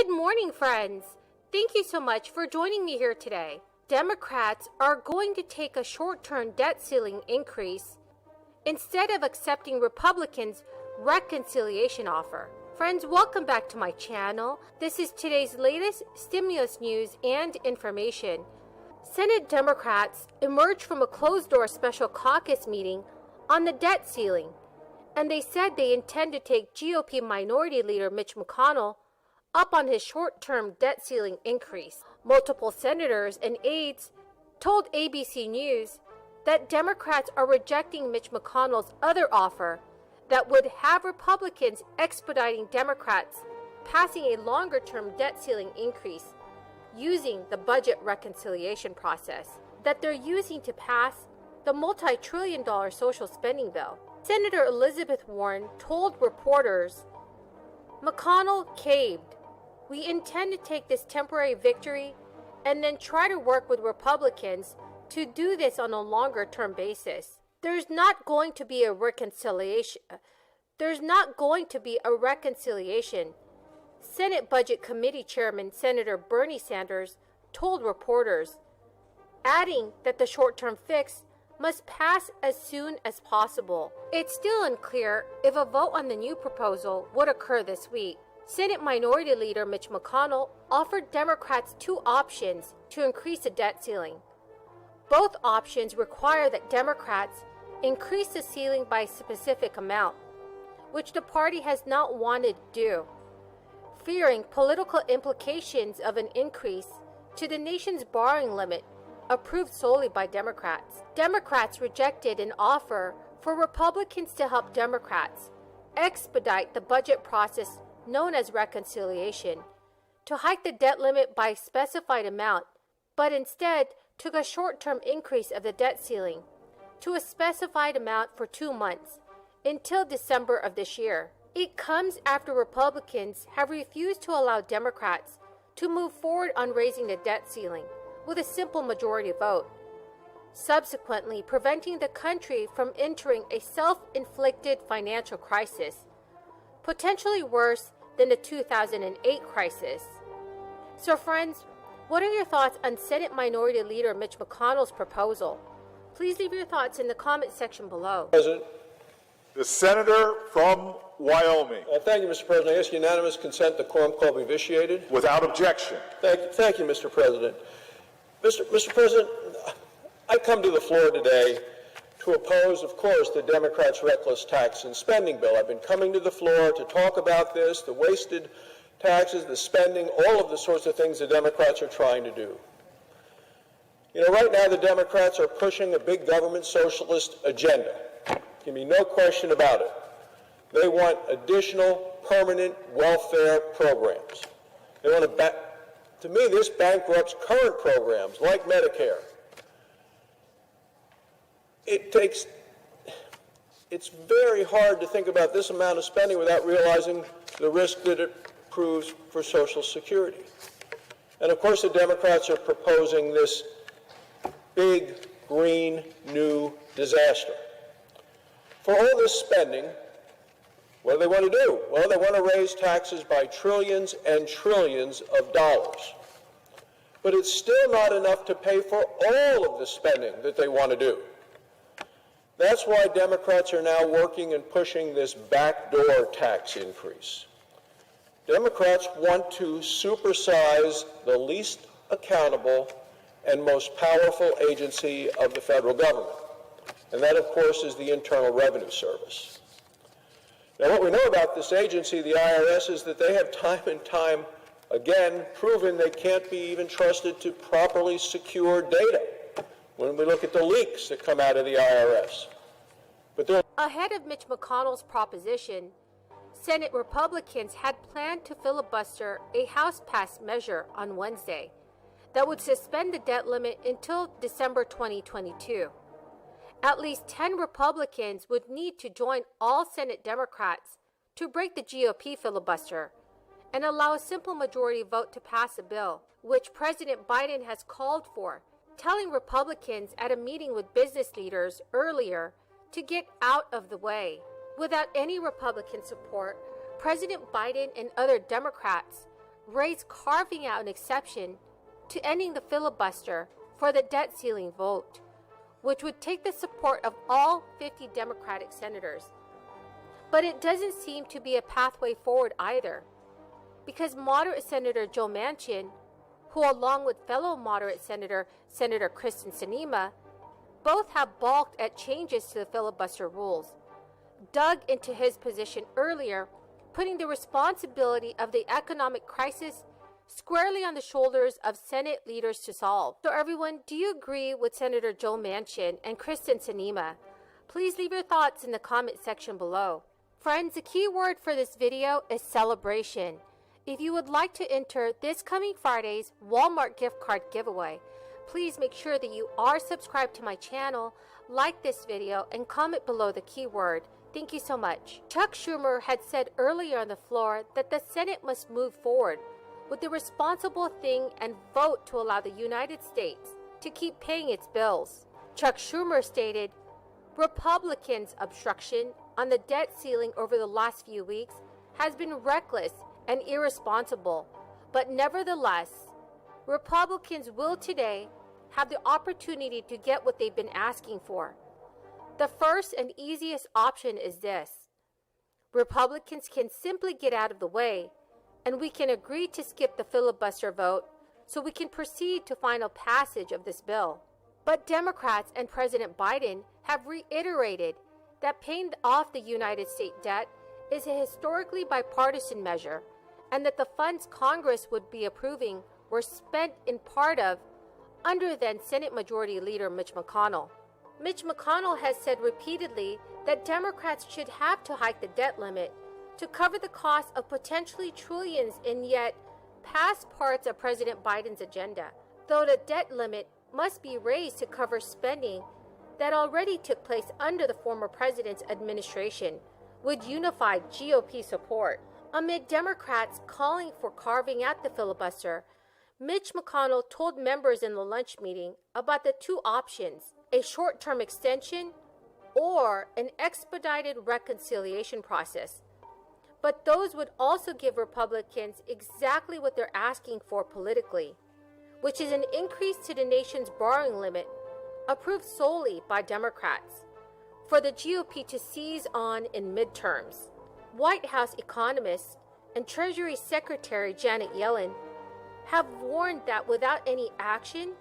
Good morning, friends. Thank you so much for joining me here today. Democrats are going to take a short-term debt ceiling increase instead of accepting Republicans' reconciliation offer. Friends, welcome back to my channel. This is today's latest stimulus news and information. Senate Democrats emerged from a closed-door special caucus meeting on the debt ceiling, and they said they intend to take GOP Minority Leader Mitch McConnell up on his short-term debt ceiling increase. Multiple senators and aides told ABC News that Democrats are rejecting Mitch McConnell's other offer that would have Republicans expediting Democrats passing a longer-term debt ceiling increase using the budget reconciliation process that they're using to pass the multi-trillion-dollar social spending bill. Senator Elizabeth Warren told reporters, "McConnell caved. We intend to take this temporary victory and then try to work with Republicans to do this on a longer-term basis. There's not going to be a reconciliation. Senate Budget Committee Chairman Senator Bernie Sanders told reporters, adding that the short-term fix must pass as soon as possible. It's still unclear if a vote on the new proposal would occur this week. Senate Minority Leader Mitch McConnell offered Democrats two options to increase the debt ceiling. Both options require that Democrats increase the ceiling by a specific amount, which the party has not wanted to do, fearing political implications of an increase to the nation's borrowing limit approved solely by Democrats. Democrats rejected an offer for Republicans to help Democrats expedite the budget process known as reconciliation, to hike the debt limit by a specified amount, but instead took a short-term increase of the debt ceiling to a specified amount for 2 months until December of this year. It comes after Republicans have refused to allow Democrats to move forward on raising the debt ceiling with a simple majority vote, subsequently preventing the country from entering a self-inflicted financial crisis, potentially worse than the 2008 crisis. So friends, what are your thoughts on Senate Minority Leader Mitch McConnell's proposal? Please leave your thoughts in the comment section below. President. The senator from Wyoming. Thank you, Mr. President. I ask unanimous consent the quorum call be vitiated. Without objection. Thank you, Mr. President. Mr. President, I come to the floor today to oppose, of course, the Democrats' reckless tax and spending bill. I've been coming to the floor to talk about this, the wasted taxes, the spending, all of the sorts of things the Democrats are trying to do. You know, right now the Democrats are pushing a big government socialist agenda. Give me no question about it. They want additional permanent welfare programs. They want to me, this bankrupts current programs like Medicare. It's very hard to think about this amount of spending without realizing the risk that it proves for Social Security. And of course the Democrats are proposing this big, green, new disaster. For all this spending, what do they want to do? Well, they want to raise taxes by trillions and trillions of dollars. But it's still not enough to pay for all of the spending that they want to do. That's why Democrats are now working and pushing this backdoor tax increase. Democrats want to supersize the least accountable and most powerful agency of the federal government. And that, of course, is the Internal Revenue Service. Now, what we know about this agency, the IRS, is that they have time and time again proven they can't be even trusted to properly secure data when we look at the leaks that come out of the IRS. Ahead of Mitch McConnell's proposition, Senate Republicans had planned to filibuster a House-passed measure on Wednesday that would suspend the debt limit until December 2022. At least 10 Republicans would need to join all Senate Democrats to break the GOP filibuster and allow a simple majority vote to pass a bill, which President Biden has called for, telling Republicans at a meeting with business leaders earlier to get out of the way. Without any Republican support, President Biden and other Democrats raised carving out an exception to ending the filibuster for the debt ceiling vote, which would take the support of all 50 Democratic senators. But it doesn't seem to be a pathway forward either, because moderate Senator Joe Manchin, who along with fellow moderate Senator Kristen Sinema, both have balked at changes to the filibuster rules, dug into his position earlier, putting the responsibility of the economic crisis squarely on the shoulders of Senate leaders to solve. So everyone, do you agree with Senator Joe Manchin and Kristen Sinema? Please leave your thoughts in the comment section below. Friends, the key word for this video is celebration. If you would like to enter this coming Friday's Walmart gift card giveaway, please make sure that you are subscribed to my channel, like this video, and comment below the keyword. Thank you so much. Chuck Schumer had said earlier on the floor that the Senate must move forward with the responsible thing and vote to allow the United States to keep paying its bills. Chuck Schumer stated, Republicans' obstruction on the debt ceiling over the last few weeks has been reckless and irresponsible, but nevertheless, Republicans will today have the opportunity to get what they've been asking for. The first and easiest option is this. Republicans can simply get out of the way, and we can agree to skip the filibuster vote so we can proceed to final passage of this bill. But Democrats and President Biden have reiterated that paying off the United States debt is a historically bipartisan measure, and that the funds Congress would be approving were spent in part of under then Senate Majority Leader Mitch McConnell. Mitch McConnell has said repeatedly that Democrats should have to hike the debt limit to cover the cost of potentially trillions in yet past parts of President Biden's agenda, though the debt limit must be raised to cover spending that already took place under the former president's administration with unified GOP support. Amid Democrats calling for carving out the filibuster, Mitch McConnell told members in the lunch meeting about the two options: a short-term extension or an expedited reconciliation process. But those would also give Republicans exactly what they're asking for politically, which is an increase to the nation's borrowing limit, approved solely by Democrats, for the GOP to seize on in midterms. White House economists and Treasury Secretary Janet Yellen have warned that without any action,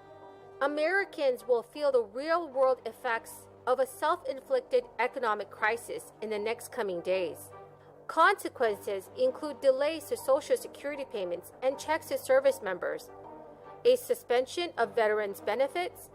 Americans will feel the real-world effects of a self-inflicted economic crisis in the next coming days. Consequences include delays to Social Security payments and checks to service members, a suspension of veterans' benefits,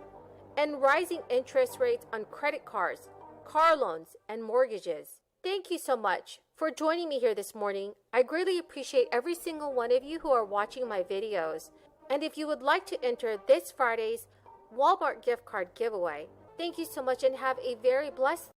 and rising interest rates on credit cards, car loans, and mortgages. Thank you so much for joining me here this morning. I greatly appreciate every single one of you who are watching my videos. And if you would like to enter this Friday's Walmart gift card giveaway, thank you so much and have a very blessed